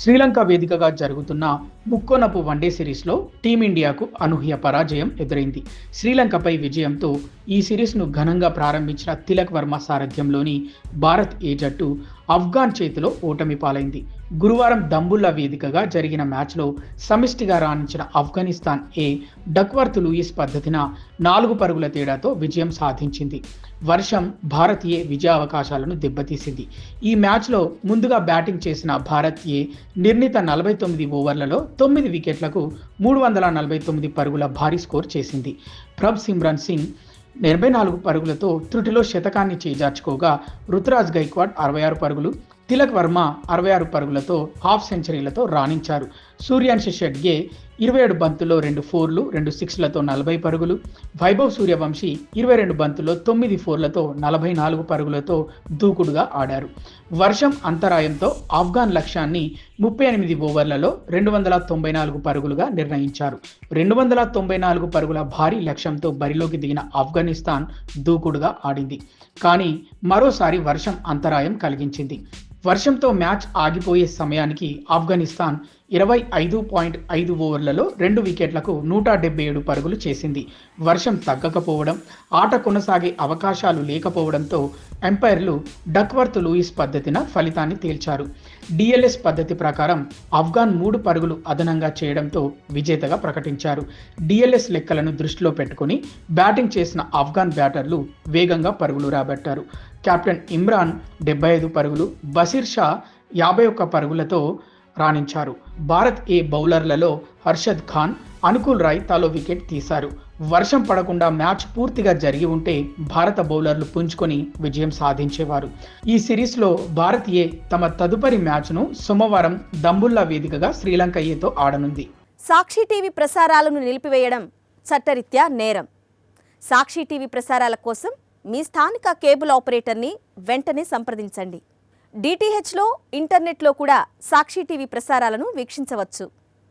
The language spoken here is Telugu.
శ్రీలంక వేదికగా జరుగుతున్న ముక్కోనపు వన్డే సిరీస్లో టీమిండియాకు అనూహ్య పరాజయం ఎదురైంది. శ్రీలంకపై విజయంతో ఈ సిరీస్ను ఘనంగా ప్రారంభించిన తిలక్ వర్మ సారథ్యంలోని భారత్ ఏ జట్టు ఆఫ్ఘాన్ చేతిలో ఓటమి పాలైంది. గురువారం దంబుల్లా వేదికగా జరిగిన మ్యాచ్లో సమిష్టిగా రాణించిన ఆఫ్ఘనిస్తాన్ ఏ డక్వర్త్ లూయిస్ పద్ధతిన 4 పరుగుల తేడాతో విజయం సాధించింది. వర్షం భారత్ ఏ విజయావకాశాలను దెబ్బతీసింది. ఈ మ్యాచ్లో ముందుగా బ్యాటింగ్ చేసిన భారత్ ఏ నిర్ణీత 49 ఓవర్లలో 9 వికెట్లకు 349 పరుగుల భారీ స్కోర్ చేసింది. ప్రభ్ సిమ్రన్ సింగ్ 84 పరుగులతో త్రుటిలో శతకాన్ని చేజార్చుకోగా రుతురాజ్ గైక్వాడ్ 66 పరుగులు, తిలక్ వర్మ 66 పరుగులతో హాఫ్ సెంచరీలతో రాణించారు. సూర్యాన్షి షెట్గే 27 బంతుల్లో 2 ఫోర్లు 2 సిక్స్లతో 40 పరుగులు, వైభవ్ సూర్యవంశీ 22 బంతుల్లో 9 ఫోర్లతో 44 పరుగులతో దూకుడుగా ఆడారు. వర్షం అంతరాయంతో ఆఫ్ఘాన్ లక్ష్యాన్ని 38 ఓవర్లలో 294 పరుగులుగా నిర్ణయించారు. 294 పరుగుల భారీ లక్ష్యంతో బరిలోకి దిగిన ఆఫ్ఘనిస్తాన్ దూకుడుగా ఆడింది. కానీ మరోసారి వర్షం అంతరాయం కలిగించింది. వర్షంతో మ్యాచ్ ఆగిపోయే సమయానికి ఆఫ్ఘనిస్తాన్ 25.5 ఓవర్లలో 2 వికెట్లకు 177 పరుగులు చేసింది. వర్షం తగ్గకపోవడం, ఆట కొనసాగే అవకాశాలు లేకపోవడంతో ఎంపైర్లు డక్వర్త్ లూయిస్ పద్ధతిన ఫలితాన్ని తేల్చారు. డిఎల్ఎస్ పద్ధతి ప్రకారం ఆఫ్ఘాన్ 3 పరుగులు అదనంగా చేయడంతో విజేతగా ప్రకటించారు. డిఎల్ఎస్ లెక్కలను దృష్టిలో పెట్టుకుని బ్యాటింగ్ చేసిన ఆఫ్ఘాన్ బ్యాటర్లు వేగంగా పరుగులు రాబట్టారు. కెప్టెన్ ఇమ్రాన్ 75 పరుగులు, బషీర్ షా 51 పరుగులతో రాణించారు. భారత్ ఏ బౌలర్లలో హర్షద్ ఖాన్, అనుకుల్ రాయ్ తలో వికెట్ తీశారు. వర్షం పడకుండా మ్యాచ్ పూర్తిగా జరిగి ఉంటే భారత బౌలర్లు పుంజుకొని విజయం సాధించేవారు. ఈ సిరీస్లో భారత్ ఏ తమ తదుపరి మ్యాచ్ను సోమవారం దంబుల్లా వేదికగా శ్రీలంక ఏతో ఆడనుంది. సాక్షి టీవీ ప్రసారాలను నిలిపివేయడం చట్టరీత్యా నేరం. సాక్షి టీవీ ప్రసారాల కోసం మీ స్థానిక కేబుల్ ఆపరేటర్ని వెంటనే సంప్రదించండి. డిటిహెచ్లో, ఇంటర్నెట్లో కూడా సాక్షి టీవీ ప్రసారాలను వీక్షించవచ్చు.